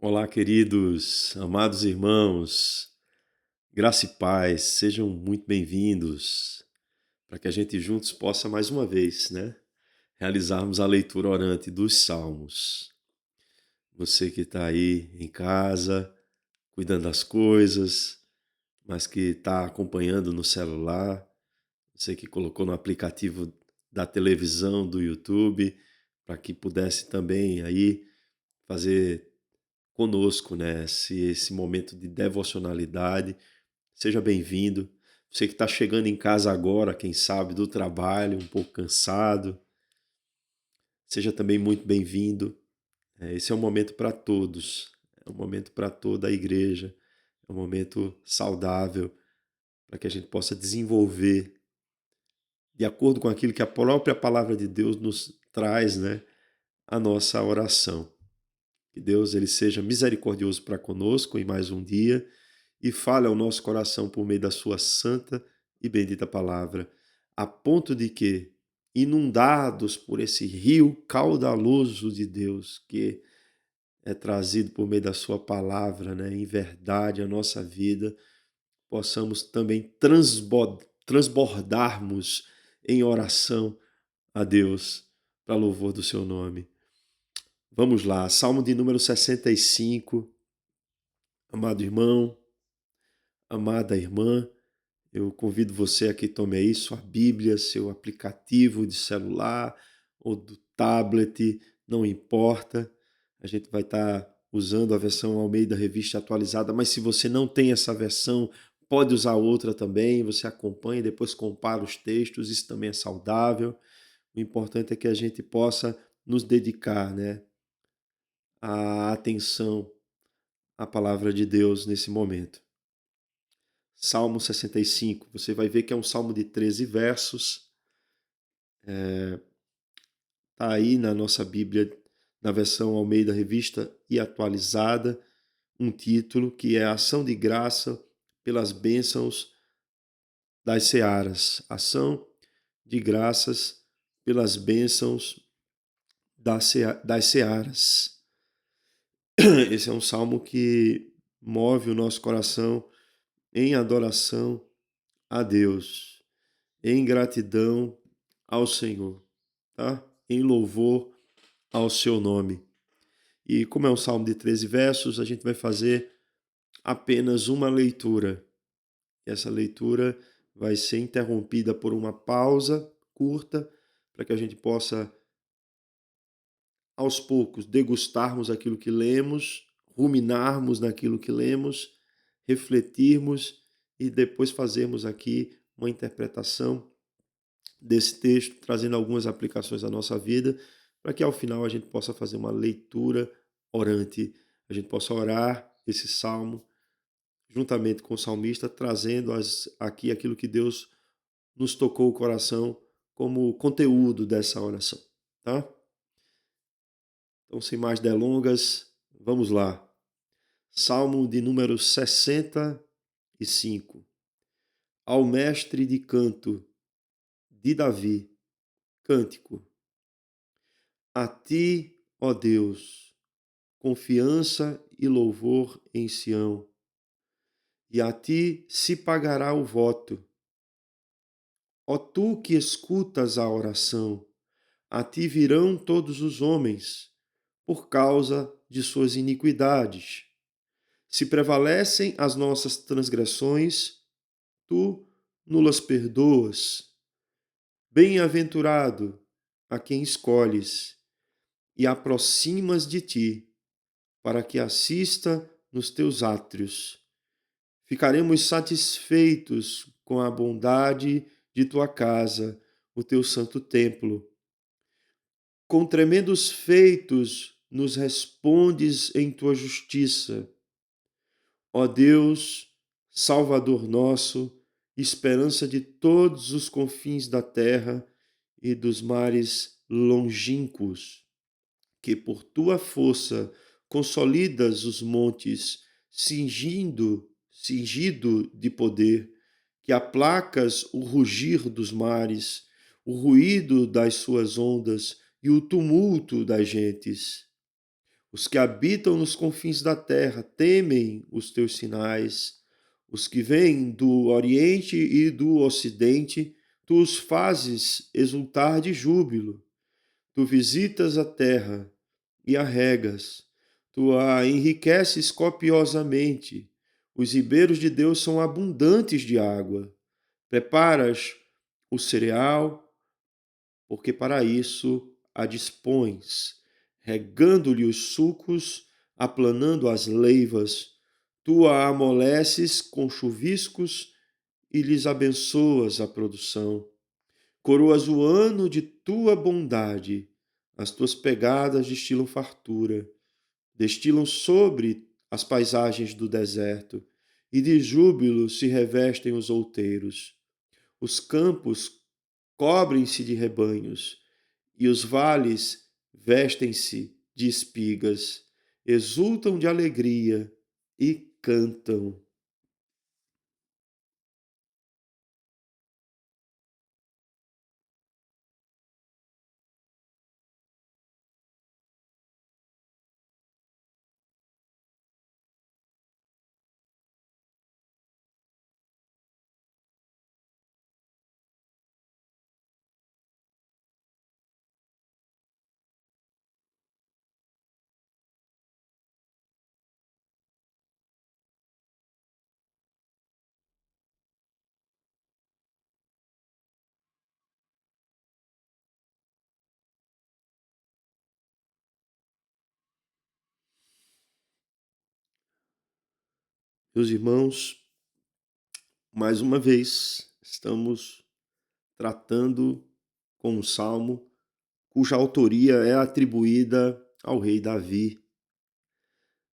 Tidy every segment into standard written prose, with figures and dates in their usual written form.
Olá, queridos, amados irmãos, graça e paz, sejam muito bem-vindos para que a gente juntos possa mais uma vez, realizarmos a leitura orante dos Salmos. Você que está aí em casa, cuidando das coisas, mas que está acompanhando no celular, você que colocou no aplicativo da televisão, do YouTube, para que pudesse também aí fazer conosco, esse momento de devocionalidade. Seja bem-vindo. Você que está chegando em casa agora, quem sabe, do trabalho, um pouco cansado, seja também muito bem-vindo. Esse é um momento para todos, é um momento para toda a igreja, é um momento saudável para que a gente possa desenvolver, de acordo com aquilo que a própria palavra de Deus nos traz, a nossa oração. Que Deus ele seja misericordioso para conosco em mais um dia e fale ao nosso coração por meio da sua santa e bendita palavra, a ponto de que, inundados por esse rio caudaloso de Deus, que é trazido por meio da sua palavra, em verdade, a nossa vida, possamos também transbordarmos em oração a Deus, para louvor do seu nome. Vamos lá, Salmo de número 65, amado irmão, amada irmã, eu convido você a que tome aí sua Bíblia, seu aplicativo de celular ou do tablet, não importa. A gente vai estar usando a versão Almeida Revista Atualizada, mas se você não tem essa versão, pode usar outra também. Você acompanha e depois compara os textos, isso também é saudável. O importante é que a gente possa nos dedicar, à atenção à palavra de Deus nesse momento. Salmo 65, você vai ver que é um salmo de 13 versos. Está aí na nossa Bíblia, na versão Almeida Revista e Atualizada, um título que é Ação de Graça pelas Bênçãos das Searas. Ação de Graças pelas Bênçãos das Searas. Esse é um salmo que move o nosso coração em adoração a Deus, em gratidão ao Senhor, tá? Em louvor ao seu nome. E como é um salmo de 13 versos, a gente vai fazer apenas uma leitura. E essa leitura vai ser interrompida por uma pausa curta, para que a gente possa, aos poucos, degustarmos aquilo que lemos, ruminarmos naquilo que lemos, refletirmos e depois fazermos aqui uma interpretação desse texto, trazendo algumas aplicações à nossa vida, para que ao final a gente possa fazer uma leitura orante, a gente possa orar esse salmo juntamente com o salmista, trazendo aqui aquilo que Deus nos tocou o coração como conteúdo dessa oração, tá? Então, sem mais delongas, vamos lá. Salmo de número 65. Ao mestre de canto de Davi, cântico. A ti, ó Deus, confiança e louvor em Sião, e a ti se pagará o voto. Ó tu que escutas a oração, a ti virão todos os homens, por causa de suas iniquidades. Se prevalecem as nossas transgressões, tu nulas perdoas. Bem-aventurado a quem escolhes e aproximas de ti, para que assista nos teus átrios. Ficaremos satisfeitos com a bondade de tua casa, o teu santo templo. Com tremendos feitos nos respondes em tua justiça. Ó Deus, Salvador nosso, esperança de todos os confins da terra e dos mares longínquos, que por tua força consolidas os montes, cingido de poder, que aplacas o rugir dos mares, o ruído das suas ondas e o tumulto das gentes. Os que habitam nos confins da terra temem os teus sinais. Os que vêm do Oriente e do Ocidente, tu os fazes exultar de júbilo. Tu visitas a terra e a regas. Tu a enriqueces copiosamente. Os ribeiros de Deus são abundantes de água. Preparas o cereal, porque para isso a dispões, regando-lhe os sucos, aplanando as leivas. Tu a amoleces com chuviscos e lhes abençoas a produção. Coroas o ano de tua bondade, as tuas pegadas destilam fartura, destilam sobre as paisagens do deserto, e de júbilo se revestem os outeiros. Os campos cobrem-se de rebanhos, e os vales vestem-se de espigas, exultam de alegria e cantam. Meus irmãos, mais uma vez estamos tratando com um salmo cuja autoria é atribuída ao rei Davi,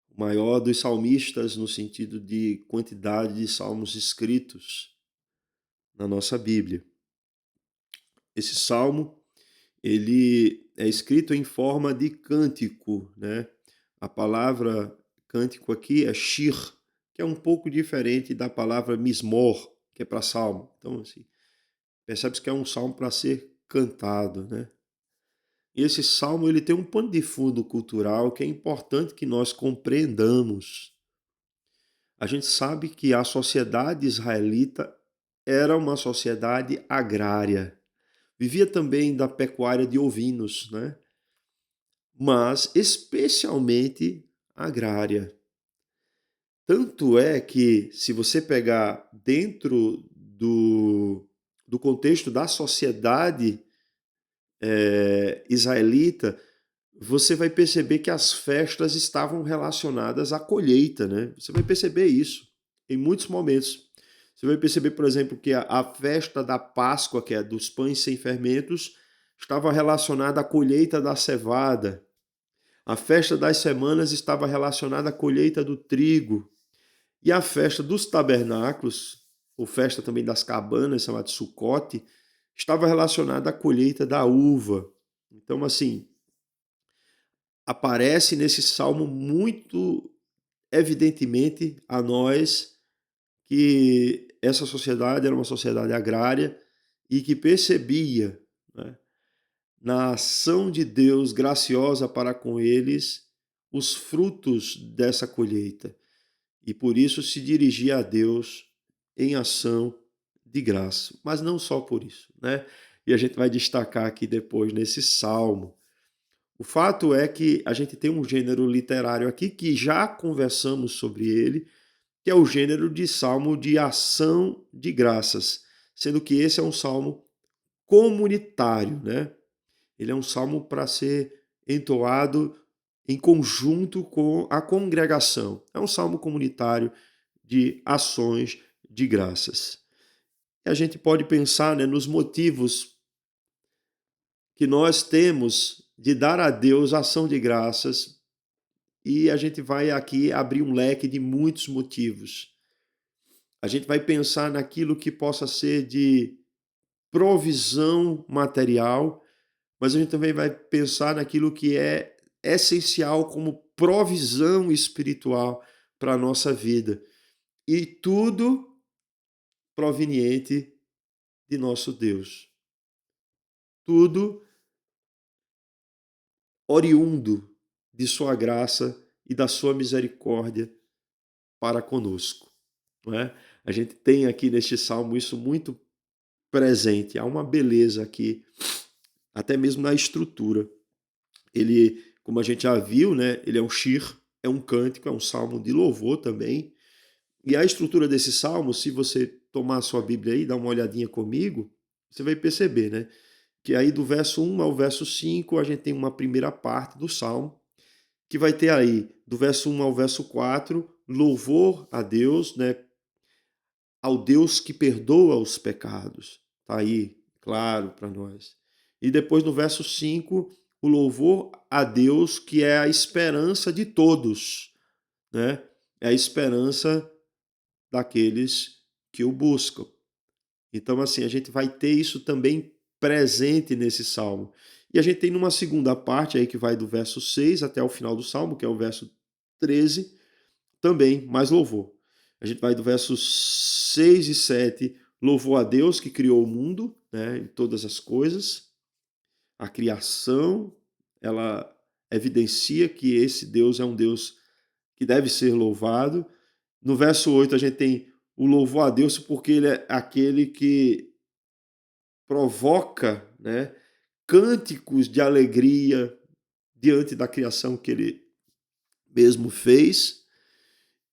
o maior dos salmistas no sentido de quantidade de salmos escritos na nossa Bíblia. Esse salmo, ele é escrito em forma de cântico, né? A palavra cântico aqui é shir, que é um pouco diferente da palavra mismor, que é para salmo. Então, assim, percebe-se que é um salmo para ser cantado, né? E esse salmo ele tem um pano de fundo cultural que é importante que nós compreendamos. A gente sabe que a sociedade israelita era uma sociedade agrária. Vivia também da pecuária de ovinos, né? Mas especialmente agrária. Tanto é que, se você pegar dentro do contexto da sociedade israelita, você vai perceber que as festas estavam relacionadas à colheita, né? Você vai perceber isso em muitos momentos. Você vai perceber, por exemplo, que a festa da Páscoa, que é dos pães sem fermentos, estava relacionada à colheita da cevada. A festa das semanas estava relacionada à colheita do trigo. E a festa dos tabernáculos, ou festa também das cabanas, chamada de Sucote, estava relacionada à colheita da uva. Então, assim, aparece nesse salmo muito evidentemente a nós que essa sociedade era uma sociedade agrária e que percebia, né, na ação de Deus graciosa para com eles os frutos dessa colheita e por isso se dirigia a Deus em ação de graça. Mas não só por isso, né? E a gente vai destacar aqui depois nesse salmo. O fato é que a gente tem um gênero literário aqui que já conversamos sobre ele, que é o gênero de salmo de ação de graças, sendo que esse é um salmo comunitário, né? Ele é um salmo para ser entoado em conjunto com a congregação. É um salmo comunitário de ações de graças. E a gente pode pensar, né, nos motivos que nós temos de dar a Deus ação de graças, e a gente vai aqui abrir um leque de muitos motivos. A gente vai pensar naquilo que possa ser de provisão material, mas a gente também vai pensar naquilo que é essencial como provisão espiritual para a nossa vida. E tudo proveniente de nosso Deus. Tudo oriundo de sua graça e da sua misericórdia para conosco, não é? A gente tem aqui neste salmo isso muito presente. Há uma beleza aqui, até mesmo na estrutura. Ele, como a gente já viu, né, ele é um shir, é um cântico, é um salmo de louvor também. E a estrutura desse salmo, se você tomar a sua Bíblia aí, dar uma olhadinha comigo, você vai perceber, né? Que aí do verso 1 ao verso 5, a gente tem uma primeira parte do salmo, que vai ter aí, do verso 1 ao verso 4, louvor a Deus, né? Ao Deus que perdoa os pecados. Tá aí, claro, para nós. E depois no verso 5, o louvor a Deus que é a esperança de todos, né? É a esperança daqueles que o buscam. Então, assim, a gente vai ter isso também presente nesse salmo. E a gente tem numa segunda parte aí que vai do verso 6 até o final do salmo, que é o verso 13, também mais louvor. A gente vai do verso 6 e 7, louvor a Deus que criou o mundo, né, e todas as coisas. A criação, ela evidencia que esse Deus é um Deus que deve ser louvado. No verso 8 a gente tem o louvor a Deus porque ele é aquele que provoca, né, cânticos de alegria diante da criação que ele mesmo fez.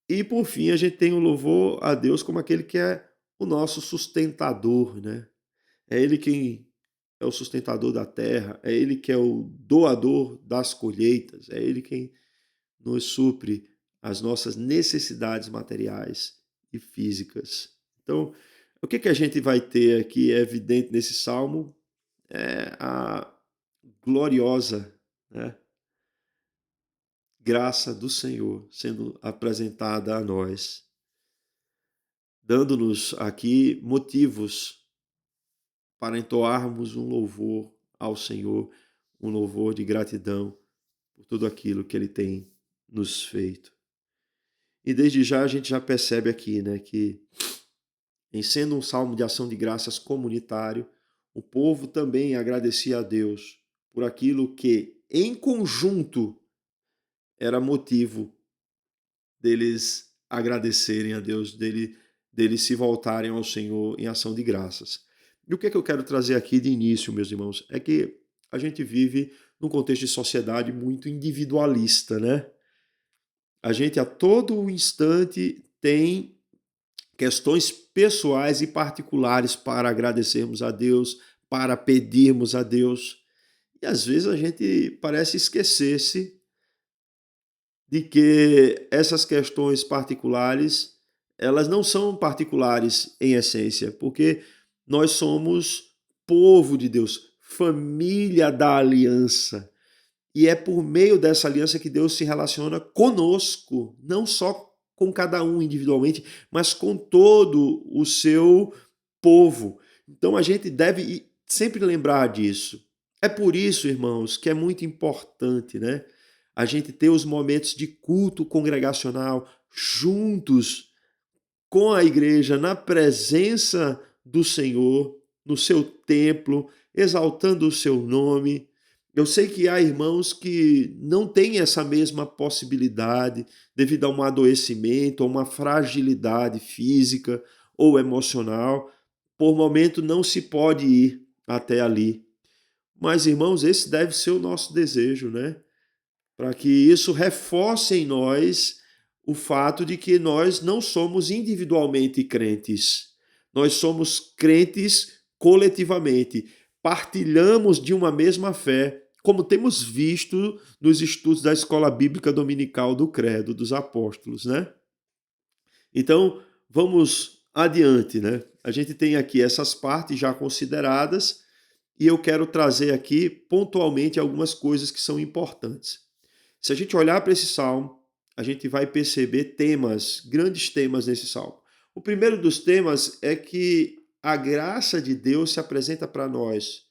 E por fim, a gente tem o louvor a Deus como aquele que é o nosso sustentador, né? É ele quem é o sustentador da terra, é ele que é o doador das colheitas, é ele quem nos supre as nossas necessidades materiais e físicas. Então, o que a gente vai ter aqui é evidente nesse salmo é a gloriosa, né, graça do Senhor sendo apresentada a nós, dando-nos aqui motivos para entoarmos um louvor ao Senhor, um louvor de gratidão por tudo aquilo que Ele tem nos feito. E desde já a gente já percebe aqui, né, que em sendo um salmo de ação de graças comunitário, o povo também agradecia a Deus por aquilo que, em conjunto, era motivo deles agradecerem a Deus, deles se voltarem ao Senhor em ação de graças. E o que é que eu quero trazer aqui de início, meus irmãos, é que a gente vive num contexto de sociedade muito individualista, né? A gente a todo instante tem questões pessoais e particulares para agradecermos a Deus, para pedirmos a Deus. E às vezes a gente parece esquecer-se de que essas questões particulares, elas não são particulares em essência, porque nós somos povo de Deus, família da aliança. E é por meio dessa aliança que Deus se relaciona conosco, não só com cada um individualmente, mas com todo o seu povo. Então a gente deve sempre lembrar disso. É por isso, irmãos, que é muito importante, né? A gente ter os momentos de culto congregacional juntos com a igreja, na presença do Senhor, no seu templo, exaltando o seu nome. Eu sei que há irmãos que não têm essa mesma possibilidade devido a um adoecimento, a uma fragilidade física ou emocional. Por momento não se pode ir até ali. Mas, irmãos, esse deve ser o nosso desejo, né? Para que isso reforce em nós o fato de que nós não somos individualmente crentes, nós somos crentes coletivamente, partilhamos de uma mesma fé, como temos visto nos estudos da Escola Bíblica Dominical do Credo dos Apóstolos, né? Então, vamos adiante, né? A gente tem aqui essas partes já consideradas e eu quero trazer aqui pontualmente algumas coisas que são importantes. Se a gente olhar para esse salmo, a gente vai perceber temas, grandes temas nesse salmo. O primeiro dos temas é que a graça de Deus se apresenta para nós,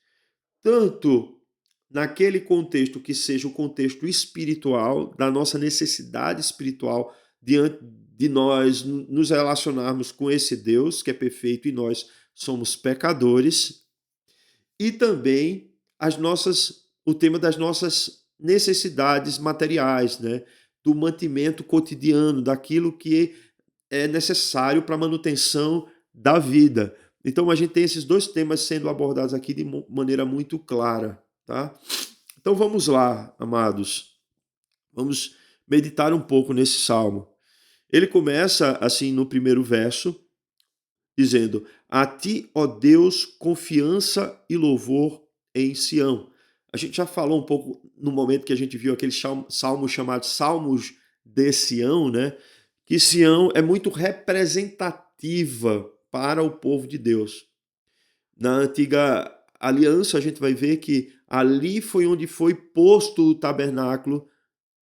tanto naquele contexto que seja o contexto espiritual, da nossa necessidade espiritual diante de nós nos relacionarmos com esse Deus que é perfeito e nós somos pecadores, e também o tema das nossas necessidades materiais, né? Do mantimento cotidiano, daquilo que é necessário para a manutenção da vida. Então a gente tem esses dois temas sendo abordados aqui de maneira muito clara, tá? Então vamos lá, amados. Vamos meditar um pouco nesse salmo. Ele começa assim no primeiro verso, dizendo: A ti, ó Deus, confiança e louvor em Sião. A gente já falou um pouco no momento que a gente viu aquele salmo chamado Salmos de Sião, né? Que Sião é muito representativa para o povo de Deus. Na antiga aliança, a gente vai ver que ali foi onde foi posto o tabernáculo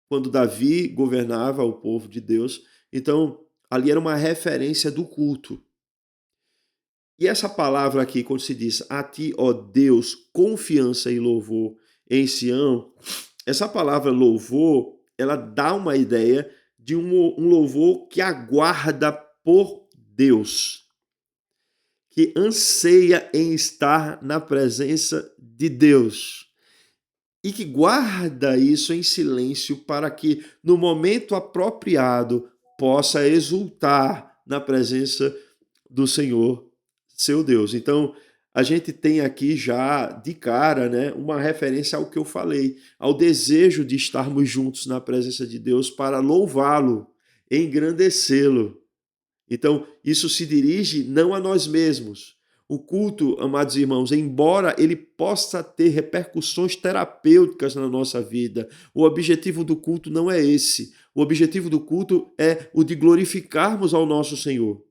quando Davi governava o povo de Deus. Então, ali era uma referência do culto. E essa palavra aqui, quando se diz a ti, ó Deus, confiança e louvor em Sião, essa palavra louvor, ela dá uma ideia de um louvor que aguarda por Deus, que anseia em estar na presença de Deus e que guarda isso em silêncio para que, no momento apropriado, possa exultar na presença do Senhor, seu Deus. Então, a gente tem aqui já de cara, né, uma referência ao que eu falei, ao desejo de estarmos juntos na presença de Deus para louvá-lo, engrandecê-lo. Então, isso se dirige não a nós mesmos. O culto, amados irmãos, embora ele possa ter repercussões terapêuticas na nossa vida, o objetivo do culto não é esse. O objetivo do culto é o de glorificarmos ao nosso Senhor,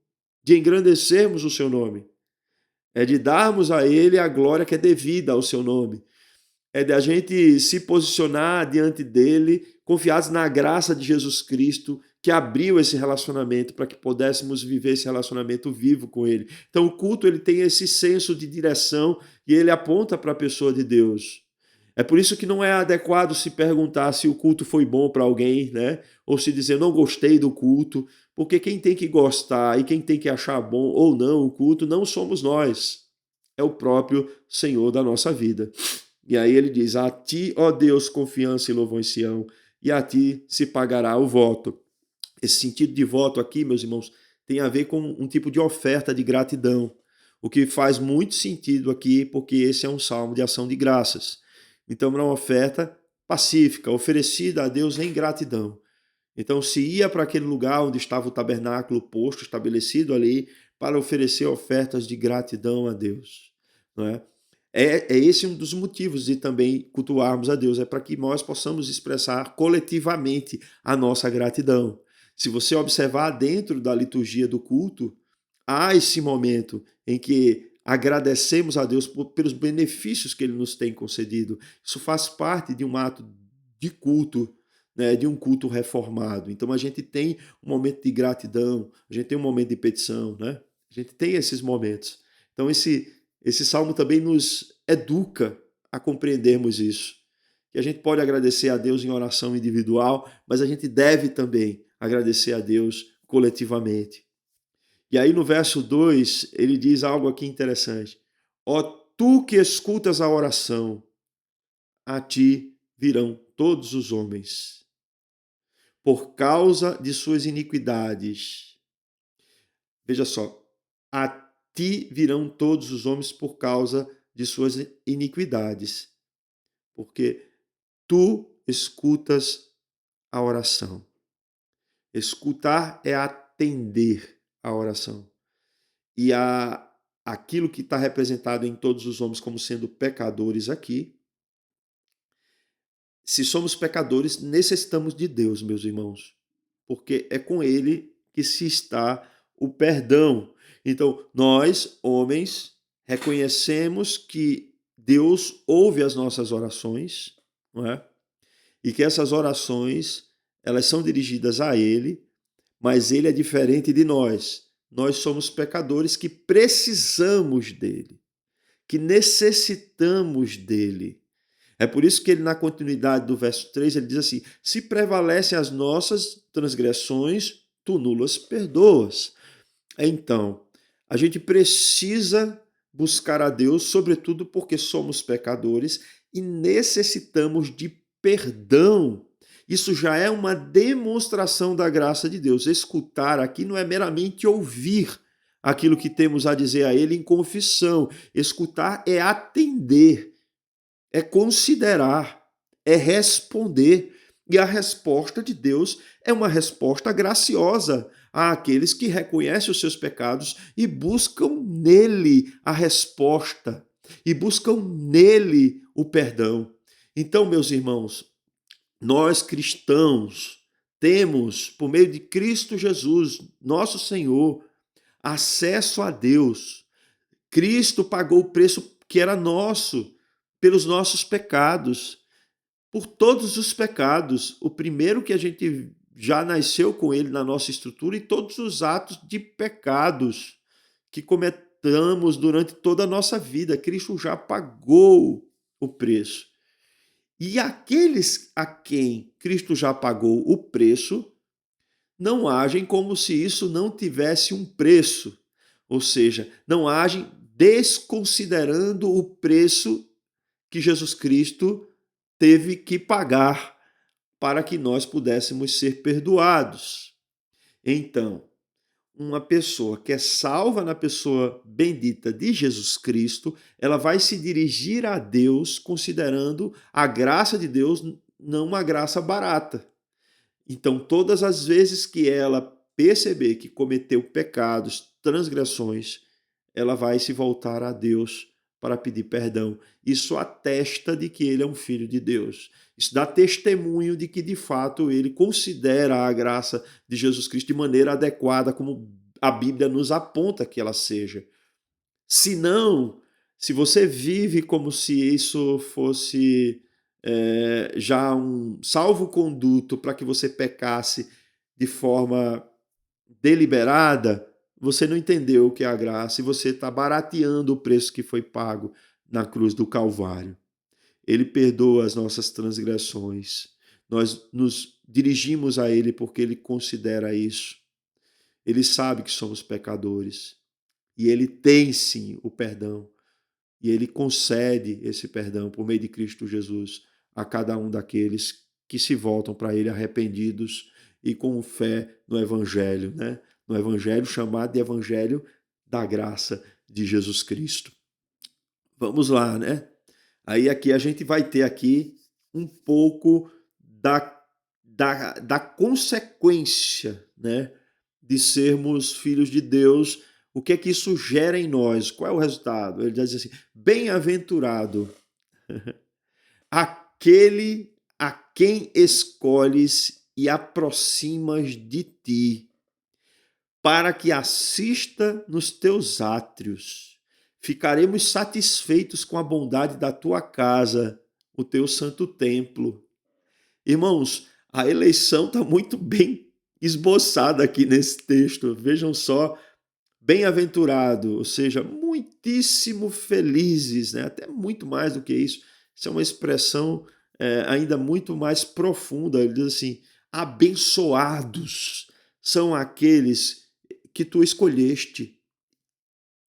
de engrandecermos o seu nome, é de darmos a ele a glória que é devida ao seu nome, é de a gente se posicionar diante dele, confiados na graça de Jesus Cristo, que abriu esse relacionamento para que pudéssemos viver esse relacionamento vivo com ele. Então o culto ele tem esse senso de direção e ele aponta para a pessoa de Deus. É por isso que não é adequado se perguntar se o culto foi bom para alguém, né? Ou se dizer não gostei do culto, porque quem tem que gostar e quem tem que achar bom ou não o culto não somos nós, é o próprio Senhor da nossa vida. E aí ele diz: A ti, ó Deus, confiança e louvor em Sião, e a ti se pagará o voto. Esse sentido de voto aqui, meus irmãos, tem a ver com um tipo de oferta de gratidão, o que faz muito sentido aqui, porque esse é um salmo de ação de graças. Então, é uma oferta pacífica, oferecida a Deus em gratidão. Então, se ia para aquele lugar onde estava o tabernáculo posto, estabelecido ali, para oferecer ofertas de gratidão a Deus. Não é? É esse um dos motivos de também cultuarmos a Deus, é para que nós possamos expressar coletivamente a nossa gratidão. Se você observar dentro da liturgia do culto, há esse momento em que agradecemos a Deus pelos benefícios que Ele nos tem concedido. Isso faz parte de um ato de culto, né, de um culto reformado. Então a gente tem um momento de gratidão, a gente tem um momento de petição, né? A gente tem esses momentos. Então esse salmo também nos educa a compreendermos isso. Que a gente pode agradecer a Deus em oração individual, mas a gente deve também agradecer a Deus coletivamente. E aí no verso 2, ele diz algo aqui interessante. Ó tu que escutas a oração, a ti virão todos os homens, por causa de suas iniquidades. Veja só, a ti virão todos os homens por causa de suas iniquidades, porque tu escutas a oração. Escutar é atender a oração. E aquilo que está representado em todos os homens como sendo pecadores aqui, se somos pecadores, necessitamos de Deus, meus irmãos, porque é com Ele que se está o perdão. Então, nós, homens, reconhecemos que Deus ouve as nossas orações, não é? E que essas orações, elas são dirigidas a Ele, mas Ele é diferente de nós. Nós somos pecadores que precisamos dEle, que necessitamos dEle. É por isso que ele, na continuidade do verso 3, ele diz assim: se prevalecem as nossas transgressões, tu nulas perdoas. Então, a gente precisa buscar a Deus, sobretudo porque somos pecadores e necessitamos de perdão, isso já é uma demonstração da graça de Deus. Escutar aqui não é meramente ouvir aquilo que temos a dizer a Ele em confissão. Escutar é atender, é considerar, é responder. E a resposta de Deus é uma resposta graciosa àqueles que reconhecem os seus pecados e buscam nele a resposta, e buscam nele o perdão. Então, meus irmãos, nós cristãos temos, por meio de Cristo Jesus, nosso Senhor, acesso a Deus. Cristo pagou o preço que era nosso pelos nossos pecados, por todos os pecados. O primeiro que a gente já nasceu com ele na nossa estrutura, e todos os atos de pecados que cometamos durante toda a nossa vida. Cristo já pagou o preço. E aqueles a quem Cristo já pagou o preço não agem como se isso não tivesse um preço, ou seja, não agem desconsiderando o preço que Jesus Cristo teve que pagar para que nós pudéssemos ser perdoados. Então, uma pessoa que é salva na pessoa bendita de Jesus Cristo, ela vai se dirigir a Deus considerando a graça de Deus não uma graça barata. Então, todas as vezes que ela perceber que cometeu pecados, transgressões, ela vai se voltar a Deus para pedir perdão. Isso atesta de que ele é um filho de Deus. Isso dá testemunho de que, de fato, ele considera a graça de Jesus Cristo de maneira adequada, como a Bíblia nos aponta que ela seja. Se não, se você vive como se isso fosse já um salvo-conduto para que você pecasse de forma deliberada, você não entendeu o que é a graça e você está barateando o preço que foi pago na cruz do Calvário. Ele perdoa as nossas transgressões. Nós nos dirigimos a Ele porque Ele considera isso. Ele sabe que somos pecadores e Ele tem sim o perdão. E Ele concede esse perdão por meio de Cristo Jesus a cada um daqueles que se voltam para Ele arrependidos e com fé no Evangelho, né? No Evangelho chamado de Evangelho da graça de Jesus Cristo. Vamos lá, né? Aí aqui a gente vai ter aqui um pouco da consequência, né, de sermos filhos de Deus. O que é que isso gera em nós? Qual é o resultado? Ele diz assim: bem-aventurado aquele a quem escolhes e aproximas de ti, para que assista nos teus átrios. Ficaremos satisfeitos com a bondade da tua casa, o teu santo templo. Irmãos, a eleição está muito bem esboçada aqui nesse texto. Vejam só, bem-aventurado, ou seja, muitíssimo felizes, né? Até muito mais do que isso. Isso é uma expressão ainda muito mais profunda. Ele diz assim: abençoados são aqueles que tu escolheste,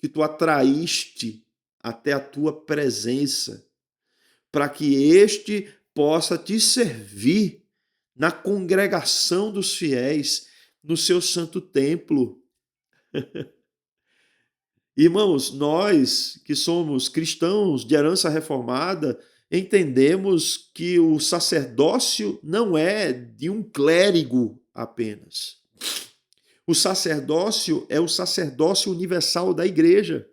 que tu atraíste até a tua presença, para que este possa te servir na congregação dos fiéis, no seu santo templo. Irmãos, nós que somos cristãos de herança reformada, entendemos que o sacerdócio não é de um clérigo apenas. O sacerdócio é o sacerdócio universal da igreja.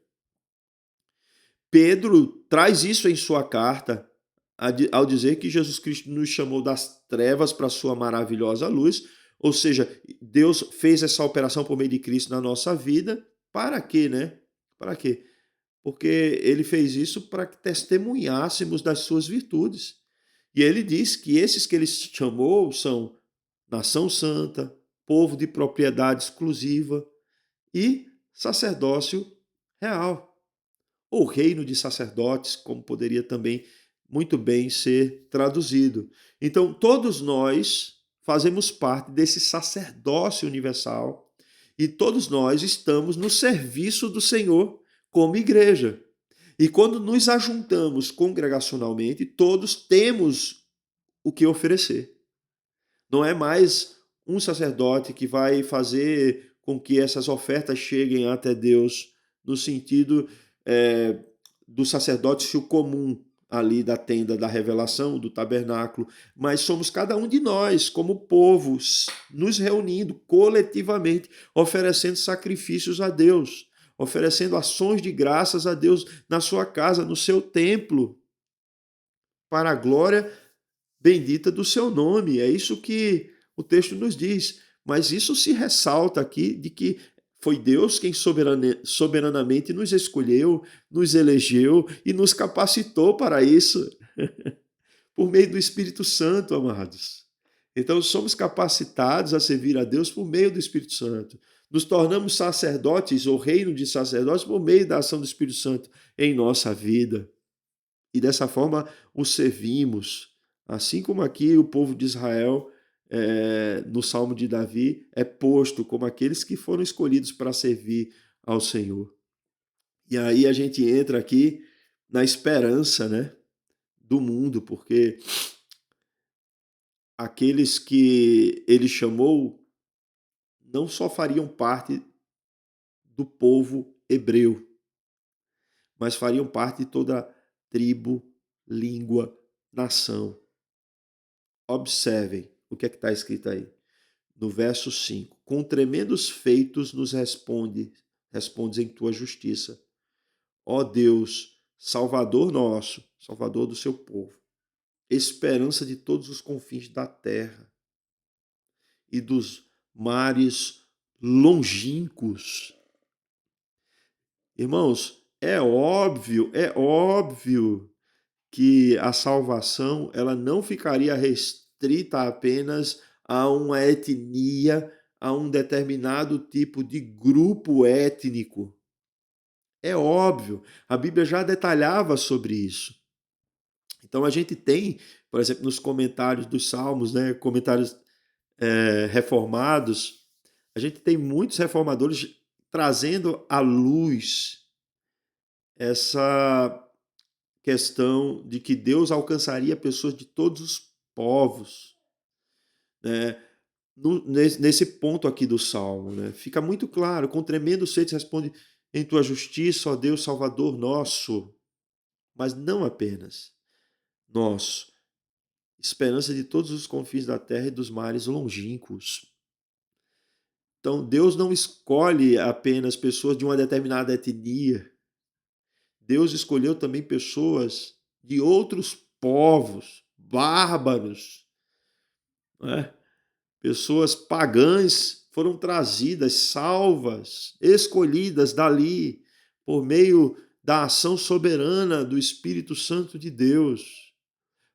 Pedro traz isso em sua carta, ao dizer que Jesus Cristo nos chamou das trevas para a sua maravilhosa luz, ou seja, Deus fez essa operação por meio de Cristo na nossa vida. Para quê, né? Para quê? Porque ele fez isso para que testemunhássemos das suas virtudes. E ele diz que esses que ele chamou são nação santa, povo de propriedade exclusiva e sacerdócio real, ou reino de sacerdotes, como poderia também muito bem ser traduzido. Então, todos nós fazemos parte desse sacerdócio universal e todos nós estamos no serviço do Senhor como igreja. E quando nos ajuntamos congregacionalmente, todos temos o que oferecer. Não é mais um sacerdote que vai fazer com que essas ofertas cheguem até Deus, no sentido do sacerdócio comum ali da tenda da revelação, do tabernáculo, mas somos cada um de nós, como povos, nos reunindo coletivamente, oferecendo sacrifícios a Deus, oferecendo ações de graças a Deus na sua casa, no seu templo, para a glória bendita do seu nome. É isso que o texto nos diz. Mas isso se ressalta aqui de que foi Deus quem soberanamente nos escolheu, nos elegeu e nos capacitou para isso, por meio do Espírito Santo, amados. Então somos capacitados a servir a Deus por meio do Espírito Santo. Nos tornamos sacerdotes ou reino de sacerdotes por meio da ação do Espírito Santo em nossa vida. E dessa forma o servimos. Assim como aqui o povo de Israel, no Salmo de Davi, é posto como aqueles que foram escolhidos para servir ao Senhor. E aí a gente entra aqui na esperança, né, do mundo, porque aqueles que ele chamou não só fariam parte do povo hebreu, mas fariam parte de toda tribo, língua, nação. Observem o que é que está escrito aí. No verso 5. Com tremendos feitos nos respondes em tua justiça. Ó Deus, Salvador nosso, Salvador do seu povo, esperança de todos os confins da terra e dos mares longínquos. Irmãos, é óbvio que a salvação ela não ficaria restrita apenas a uma etnia, a um determinado tipo de grupo étnico. É óbvio, a Bíblia já detalhava sobre isso. Então a gente tem, por exemplo, nos comentários dos Salmos, né, comentários reformados, a gente tem muitos reformadores trazendo à luz essa questão de que Deus alcançaria pessoas de todos os povos, né? Nesse ponto aqui do Salmo, né? Fica muito claro, com tremendo sede responde em tua justiça, ó Deus Salvador nosso, mas não apenas nosso, esperança de todos os confins da terra e dos mares longínquos. Então, Deus não escolhe apenas pessoas de uma determinada etnia. Deus escolheu também pessoas de outros povos, bárbaros, né? Pessoas pagãs foram trazidas, salvas, escolhidas dali, por meio da ação soberana do Espírito Santo de Deus,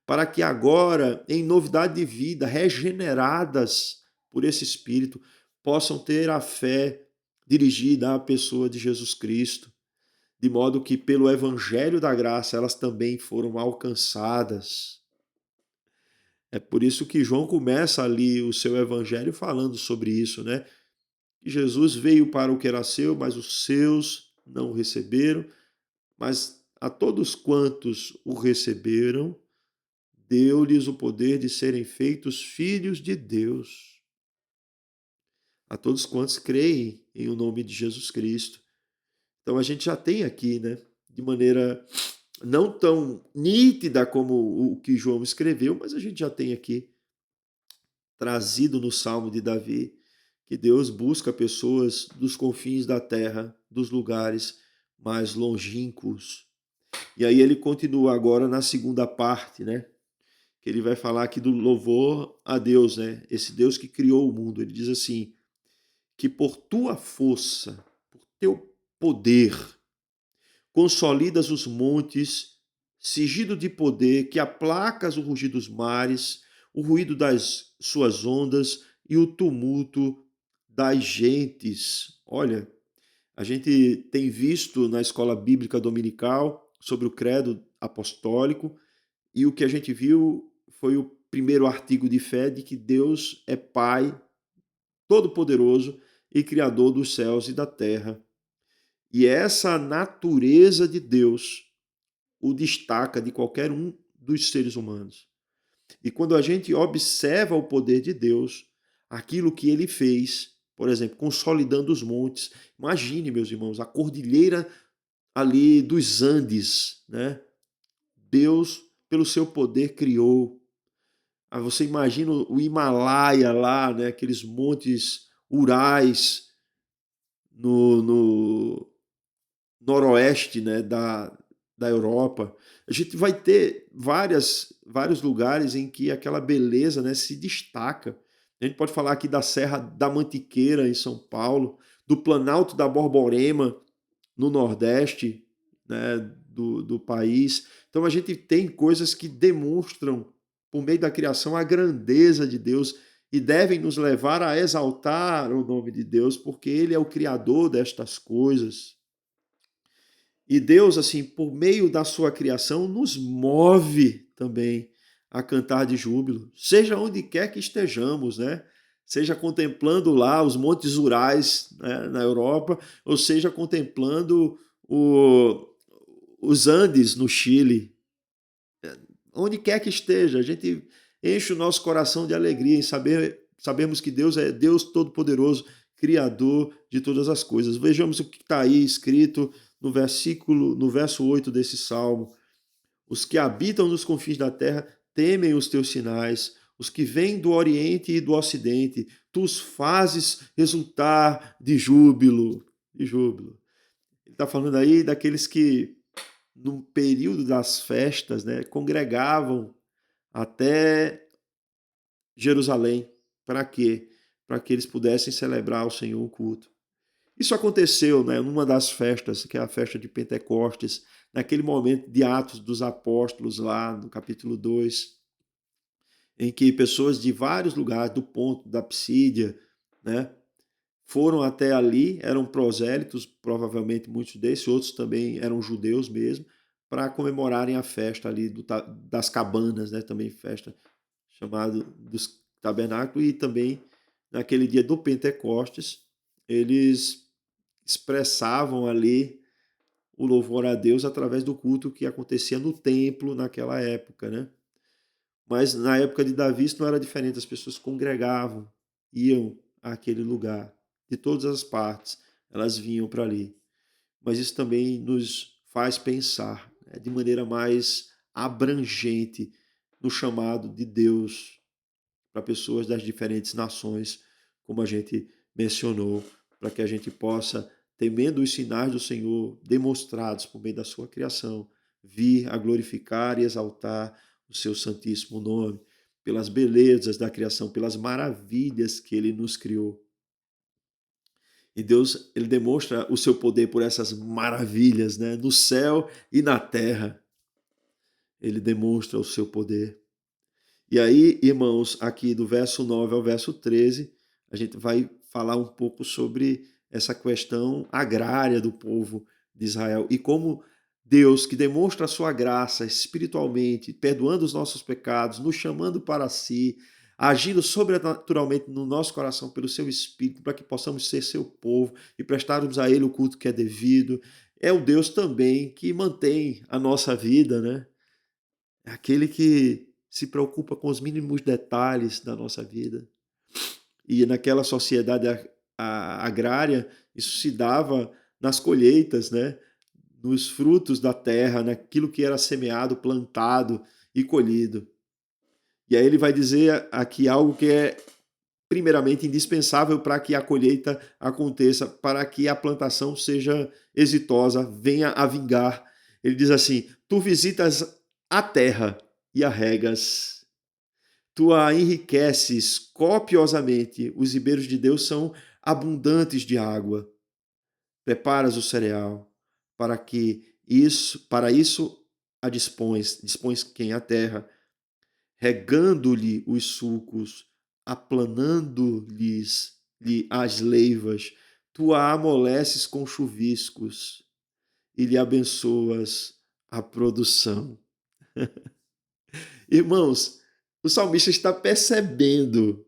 para que agora, em novidade de vida, regeneradas por esse Espírito, possam ter a fé dirigida à pessoa de Jesus Cristo, de modo que, pelo Evangelho da Graça, elas também foram alcançadas. É por isso que João começa ali o seu evangelho falando sobre isso, né? Que Jesus veio para o que era seu, mas os seus não o receberam, mas a todos quantos o receberam, deu-lhes o poder de serem feitos filhos de Deus. A todos quantos creem em o nome de Jesus Cristo. Então a gente já tem aqui, né, de maneira não tão nítida como o que João escreveu, mas a gente já tem aqui trazido no Salmo de Davi, que Deus busca pessoas dos confins da terra, dos lugares mais longínquos. E aí ele continua agora na segunda parte, né? Que ele vai falar aqui do louvor a Deus, né? Esse Deus que criou o mundo. Ele diz assim: que por tua força, por teu poder, consolidas os montes, sigido de poder, que aplacas o rugir dos mares, o ruído das suas ondas e o tumulto das gentes. Olha, a gente tem visto na escola bíblica dominical sobre o credo apostólico e o que a gente viu foi o primeiro artigo de fé de que Deus é Pai Todo-Poderoso e Criador dos céus e da terra. E essa natureza de Deus o destaca de qualquer um dos seres humanos. E quando a gente observa o poder de Deus, aquilo que ele fez, por exemplo, consolidando os montes. Imagine, meus irmãos, a cordilheira ali dos Andes, né? Deus, pelo seu poder, criou. Você imagina o Himalaia lá, né? Aqueles montes Urais no noroeste, né? Da Europa. A gente vai ter vários lugares em que aquela beleza, né, se destaca. A gente pode falar aqui da Serra da Mantiqueira, em São Paulo, do Planalto da Borborema, no Nordeste, né, do país. Então a gente tem coisas que demonstram, por meio da criação, a grandeza de Deus e devem nos levar a exaltar o nome de Deus, porque Ele é o Criador destas coisas. E Deus, assim, por meio da sua criação, nos move também a cantar de júbilo, seja onde quer que estejamos, né? Seja contemplando lá os Montes Urais, né, na Europa, ou seja contemplando o, os Andes no Chile. Onde quer que esteja, a gente enche o nosso coração de alegria em sabermos que Deus é Deus Todo-Poderoso, Criador de todas as coisas. Vejamos o que está aí escrito no verso 8 desse salmo. Os que habitam nos confins da terra temem os teus sinais, os que vêm do Oriente e do Ocidente, tu os fazes resultar de júbilo, de júbilo. Ele está falando aí daqueles que, no período das festas, né, congregavam até Jerusalém. Para quê? Para que eles pudessem celebrar ao Senhor o culto. Isso aconteceu, né, numa das festas, que é a festa de Pentecostes, naquele momento de Atos dos Apóstolos, lá no capítulo 2, em que pessoas de vários lugares, do Ponto, da Psídia, né, foram até ali, eram prosélitos, provavelmente muitos desses, outros também eram judeus mesmo, para comemorarem a festa ali das cabanas, né, também festa chamada dos tabernáculos, e também naquele dia do Pentecostes, eles expressavam ali o louvor a Deus através do culto que acontecia no templo naquela época, né? Mas na época de Davi isso não era diferente, as pessoas congregavam, iam àquele lugar, de todas as partes, elas vinham para ali. Mas isso também nos faz pensar, né, de maneira mais abrangente no chamado de Deus para pessoas das diferentes nações, como a gente mencionou, para que a gente possa, temendo os sinais do Senhor demonstrados por meio da sua criação, vir a glorificar e exaltar o seu santíssimo nome, pelas belezas da criação, pelas maravilhas que ele nos criou. E Deus, ele demonstra o seu poder por essas maravilhas, né? No céu e na terra. Ele demonstra o seu poder. E aí, irmãos, aqui do verso 9 ao verso 13, a gente vai falar um pouco sobre essa questão agrária do povo de Israel e como Deus, que demonstra a sua graça espiritualmente, perdoando os nossos pecados, nos chamando para si, agindo sobrenaturalmente no nosso coração pelo seu espírito, para que possamos ser seu povo e prestarmos a ele o culto que é devido. É o Deus também que mantém a nossa vida, né? É aquele que se preocupa com os mínimos detalhes da nossa vida. E naquela sociedade agrária, isso se dava nas colheitas, né? Nos frutos da terra, naquilo que era semeado, plantado e colhido. E aí ele vai dizer aqui algo que é primeiramente indispensável para que a colheita aconteça, para que a plantação seja exitosa, venha a vingar. Ele diz assim: tu visitas a terra e a regas, tu a enriqueces copiosamente, os ribeiros de Deus são abundantes de água. Preparas o cereal para isso a dispões quem a terra, regando-lhe os sulcos, aplanando-lhe as leivas, tu a amoleces com chuviscos e lhe abençoas a produção. Irmãos, o salmista está percebendo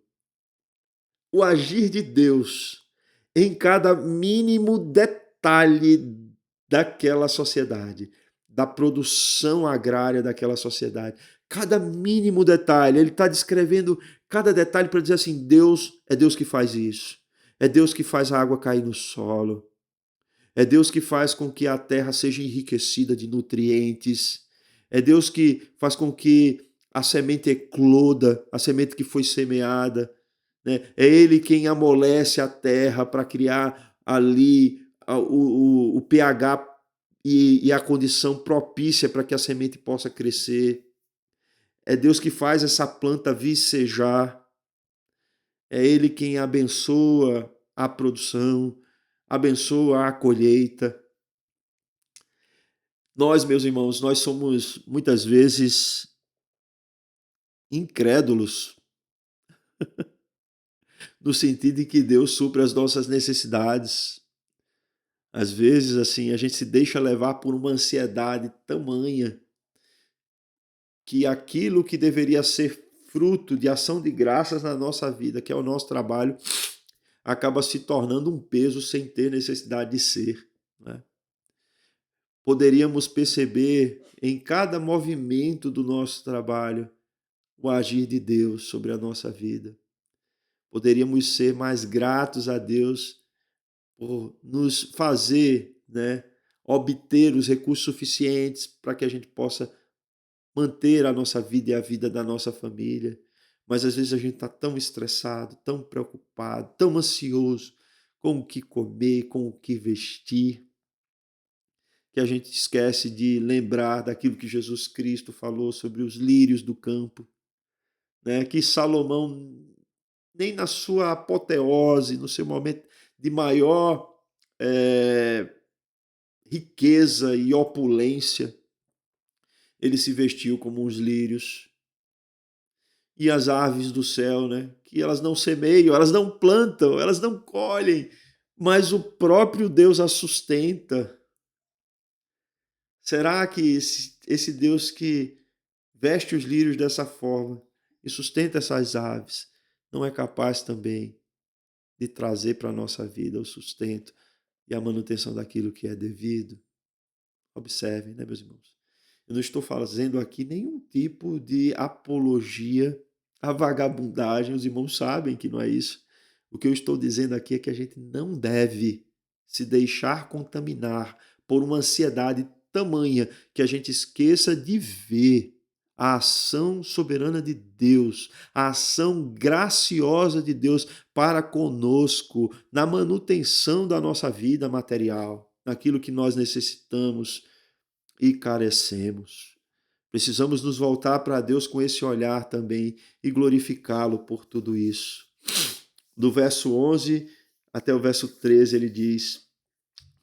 o agir de Deus em cada mínimo detalhe daquela sociedade, da produção agrária daquela sociedade. Cada mínimo detalhe, ele está descrevendo cada detalhe para dizer assim: Deus é Deus que faz isso. É Deus que faz a água cair no solo. É Deus que faz com que a terra seja enriquecida de nutrientes. É Deus que faz com que a semente ecloda, a semente que foi semeada. Né? É Ele quem amolece a terra para criar ali o pH e a condição propícia para que a semente possa crescer. É Deus que faz essa planta vicejar. É Ele quem abençoa a produção, abençoa a colheita. Nós, meus irmãos, nós somos muitas vezes incrédulos, no sentido de que Deus supre as nossas necessidades. Às vezes, assim, a gente se deixa levar por uma ansiedade tamanha que aquilo que deveria ser fruto de ação de graças na nossa vida, que é o nosso trabalho, acaba se tornando um peso sem ter necessidade de ser. Né? Poderíamos perceber em cada movimento do nosso trabalho o agir de Deus sobre a nossa vida. Poderíamos ser mais gratos a Deus por nos fazer, né, obter os recursos suficientes para que a gente possa manter a nossa vida e a vida da nossa família. Mas às vezes a gente está tão estressado, tão preocupado, tão ansioso com o que comer, com o que vestir, que a gente esquece de lembrar daquilo que Jesus Cristo falou sobre os lírios do campo, né? Que Salomão, nem na sua apoteose, no seu momento de maior eh, riqueza e opulência, ele se vestiu como os lírios. E as aves do céu, né? Que elas não semeiam, elas não plantam, elas não colhem, mas o próprio Deus as sustenta. Será que esse Deus que veste os lírios dessa forma e sustenta essas aves, não é capaz também de trazer para a nossa vida o sustento e a manutenção daquilo que é devido? Observem, né, meus irmãos? Eu não estou fazendo aqui nenhum tipo de apologia à vagabundagem, os irmãos sabem que não é isso. O que eu estou dizendo aqui é que a gente não deve se deixar contaminar por uma ansiedade tamanha que a gente esqueça de ver a ação soberana de Deus, a ação graciosa de Deus para conosco na manutenção da nossa vida material, naquilo que nós necessitamos e carecemos. Precisamos nos voltar para Deus com esse olhar também e glorificá-lo por tudo isso. Do verso 11 até o verso 13 ele diz: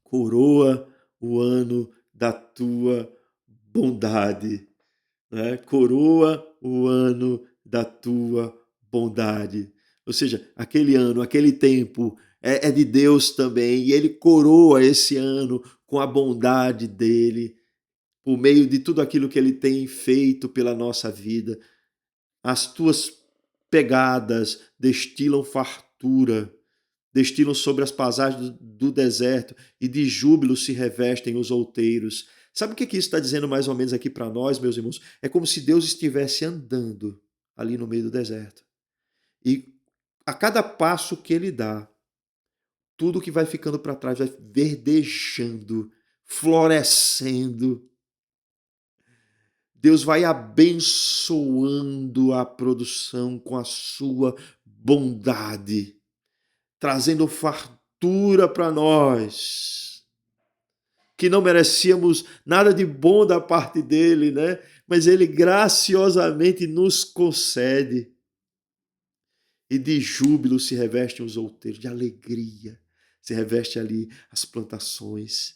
coroa o ano da tua bondade, né? Coroa o ano da tua bondade. Ou seja, aquele ano, aquele tempo é de Deus também, e ele coroa esse ano com a bondade dele, por meio de tudo aquilo que ele tem feito pela nossa vida. As tuas pegadas destilam fartura, destilam sobre as pasagens do deserto, e de júbilo se revestem os outeiros. Sabe o que isso está dizendo mais ou menos aqui para nós, meus irmãos? É como se Deus estivesse andando ali no meio do deserto. E a cada passo que ele dá, tudo que vai ficando para trás vai verdejando, florescendo. Deus vai abençoando a produção com a sua bondade, trazendo fartura para nós, que não merecíamos nada de bom da parte dele, né? Mas ele graciosamente nos concede. E de júbilo se revestem os outeiros, de alegria se reveste ali as plantações,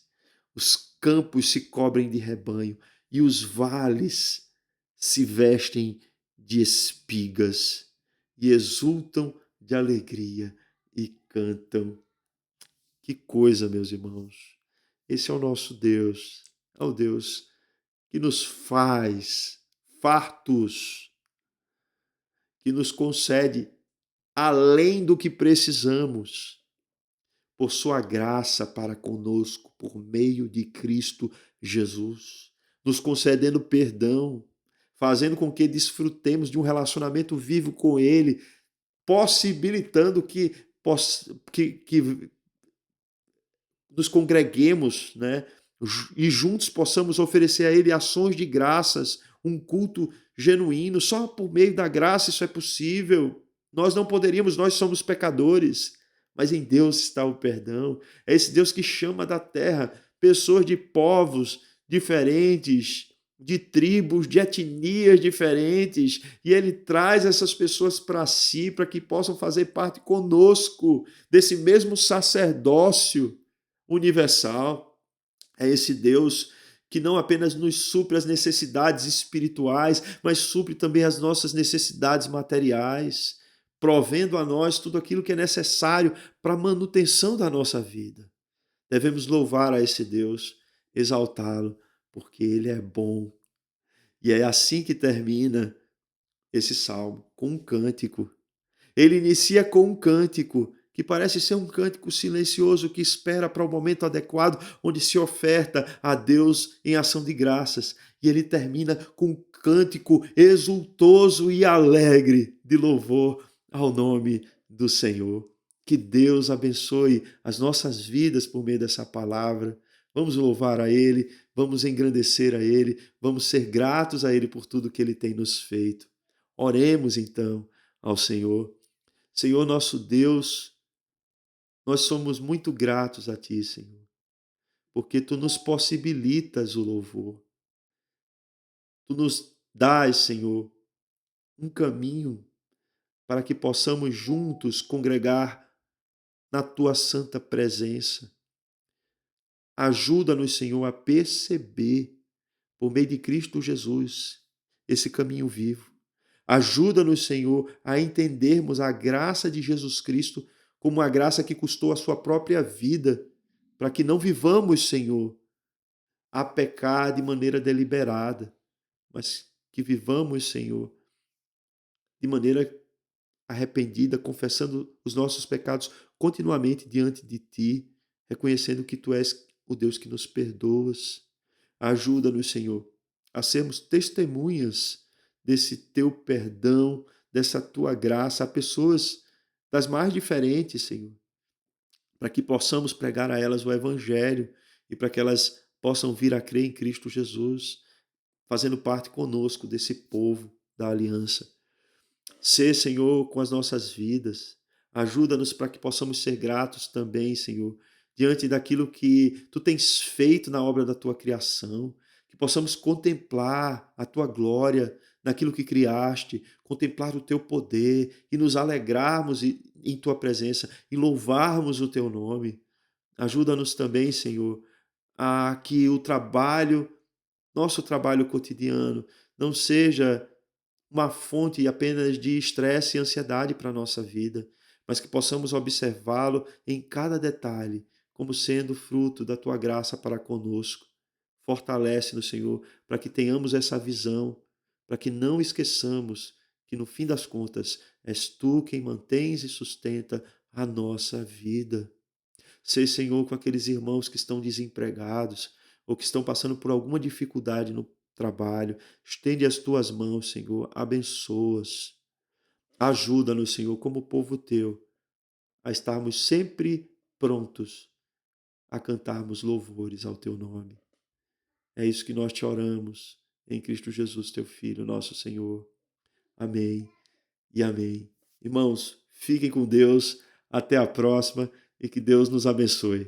os campos se cobrem de rebanho e os vales se vestem de espigas e exultam de alegria e cantam. Que coisa, meus irmãos! Esse é o nosso Deus, é o Deus que nos faz fartos, que nos concede além do que precisamos, por sua graça para conosco, por meio de Cristo Jesus, nos concedendo perdão, fazendo com que desfrutemos de um relacionamento vivo com Ele, possibilitando que nos congreguemos, né? E juntos possamos oferecer a Ele ações de graças, um culto genuíno. Só por meio da graça isso é possível. Nós não poderíamos, nós somos pecadores, mas em Deus está o perdão. É esse Deus que chama da terra pessoas de povos diferentes, de tribos, de etnias diferentes, e Ele traz essas pessoas para si, para que possam fazer parte conosco desse mesmo sacerdócio universal. É esse Deus que não apenas nos supre as necessidades espirituais, mas supre também as nossas necessidades materiais, provendo a nós tudo aquilo que é necessário para a manutenção da nossa vida. Devemos louvar a esse Deus, exaltá-lo, porque ele é bom. E é assim que termina esse salmo, com um cântico. Ele inicia com um cântico, que parece ser um cântico silencioso que espera para o momento adequado, onde se oferta a Deus em ação de graças. E ele termina com um cântico exultoso e alegre de louvor ao nome do Senhor. Que Deus abençoe as nossas vidas por meio dessa palavra. Vamos louvar a Ele, vamos engrandecer a Ele, vamos ser gratos a Ele por tudo que Ele tem nos feito. Oremos então ao Senhor. Senhor nosso Deus, nós somos muito gratos a Ti, Senhor, porque Tu nos possibilitas o louvor. Tu nos dás, Senhor, um caminho para que possamos juntos congregar na Tua santa presença. Ajuda-nos, Senhor, a perceber, por meio de Cristo Jesus, esse caminho vivo. Ajuda-nos, Senhor, a entendermos a graça de Jesus Cristo como uma graça que custou a sua própria vida, para que não vivamos, Senhor, a pecar de maneira deliberada, mas que vivamos, Senhor, de maneira arrependida, confessando os nossos pecados continuamente diante de Ti, reconhecendo que Tu és o Deus que nos perdoas. Ajuda-nos, Senhor, a sermos testemunhas desse Teu perdão, dessa Tua graça a pessoas das mais diferentes, Senhor, para que possamos pregar a elas o Evangelho e para que elas possam vir a crer em Cristo Jesus, fazendo parte conosco desse povo da aliança. Sê, Senhor, com as nossas vidas. Ajuda-nos para que possamos ser gratos também, Senhor, diante daquilo que Tu tens feito na obra da Tua criação, que possamos contemplar a Tua glória naquilo que criaste, contemplar o Teu poder e nos alegrarmos em Tua presença e louvarmos o Teu nome. Ajuda-nos também, Senhor, a que o trabalho, nosso trabalho cotidiano, não seja uma fonte apenas de estresse e ansiedade para a nossa vida, mas que possamos observá-lo em cada detalhe, como sendo fruto da Tua graça para conosco. Fortalece-nos, Senhor, para que tenhamos essa visão, para que não esqueçamos que, no fim das contas, és Tu quem mantens e sustenta a nossa vida. Sei, Senhor, com aqueles irmãos que estão desempregados ou que estão passando por alguma dificuldade no trabalho. Estende as tuas mãos, Senhor, abençoa-os. Ajuda-nos, Senhor, como povo teu, a estarmos sempre prontos a cantarmos louvores ao teu nome. É isso que nós te oramos em Cristo Jesus, teu Filho, nosso Senhor. Amém e amém. Irmãos, fiquem com Deus. Até a próxima e que Deus nos abençoe.